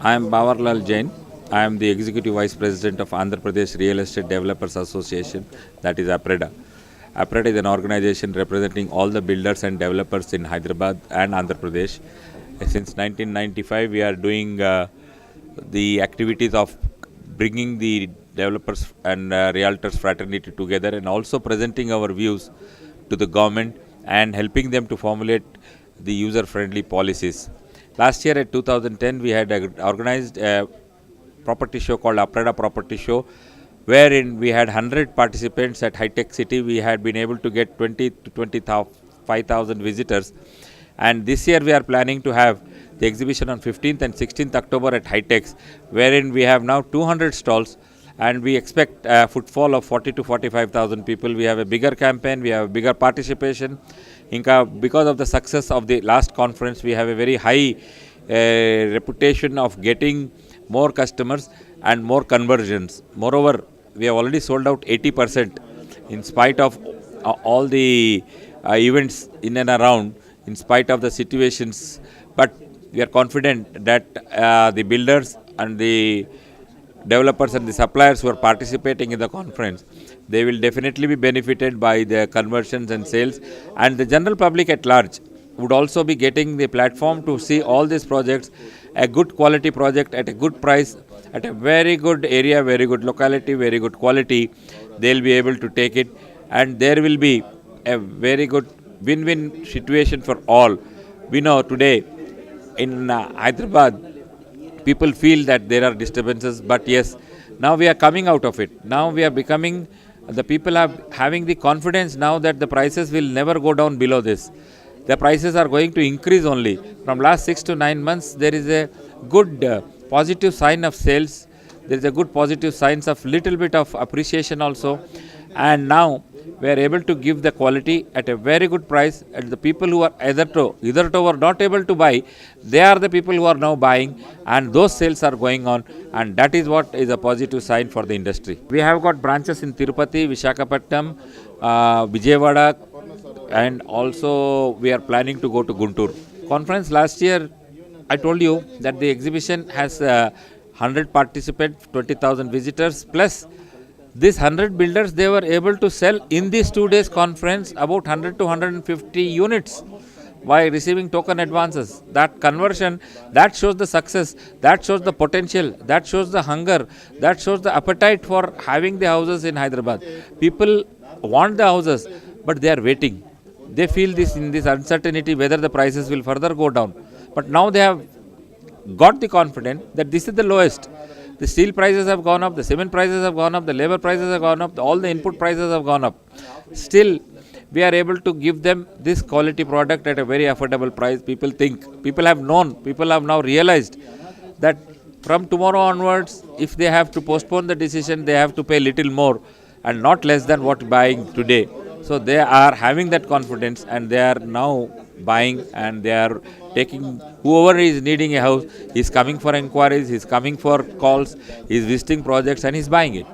I am Bawarlal Jain. I am the Executive Vice President of Andhra Pradesh Real Estate Developers Association, that is APREDA. APREDA is an organization representing all the builders and developers in Hyderabad and Andhra Pradesh. Since 1995, we are doing the activities of bringing the developers and realtors fraternity together and also presenting our views to the government and helping them to formulate the user-friendly policies. Last year at 2010, we had organized a property show called APREDA Property Show, wherein we had 100 participants at High Tech City. We had been able to get 20 to 25,000 visitors. And this year we are planning to have the exhibition on 15th and 16th October at High Techs, wherein we have now 200 stalls and we expect a footfall of 40 to 45,000 people. We have a bigger campaign, we have a bigger participation. Because of the success of the last conference, we have a very high reputation of getting more customers and more conversions. Moreover, we have already sold out 80% in spite of all the events in and around, in spite of the situations. But we are confident that the builders and the developers and the suppliers who are participating in the conference, they will definitely be benefited by the conversions and sales, and the general public at large would also be getting the platform to see all these projects, a good quality project at a good price, at a very good area, very good locality, very good quality. They'll be able to take it, and there will be a very good win-win situation for all. We know today in Hyderabad, people feel that there are disturbances, but yes, now we are coming out of it. Now we are becoming, the people are having the confidence now that the prices will never go down below this. The prices are going to increase only. From last 6 to 9 months, there is a good positive sign of sales. There is a good positive signs of little bit of appreciation also. And now we are able to give the quality at a very good price. And the people who are either were not able to buy, they are the people who are now buying, and those sales are going on, and that is what is a positive sign for the industry. We have got branches in Tirupati, Visakhapatnam, Vijayawada, and also we are planning to go to Guntur. Conference last year, I told you that the exhibition has 100 participants, 20,000 visitors, plus these 100 builders, they were able to sell in this 2 days conference about 100 to 150 units by receiving token advances. That conversion, that shows the success, that shows the potential, that shows the hunger, that shows the appetite for having the houses in Hyderabad. People want the houses, but they are waiting. They feel this in this uncertainty whether the prices will further go down. But now they have got the confidence that this is the lowest. The steel prices have gone up, the cement prices have gone up, the labor prices have gone up, all the input prices have gone up. Still, we are able to give them this quality product at a very affordable price. People have known, people have now realized that from tomorrow onwards, if they have to postpone the decision, they have to pay little more and not less than what buying today. So they are having that confidence, and they are now buying, and they are taking, whoever is needing a house is coming for inquiries, he is coming for calls, he is visiting projects, and he is buying it.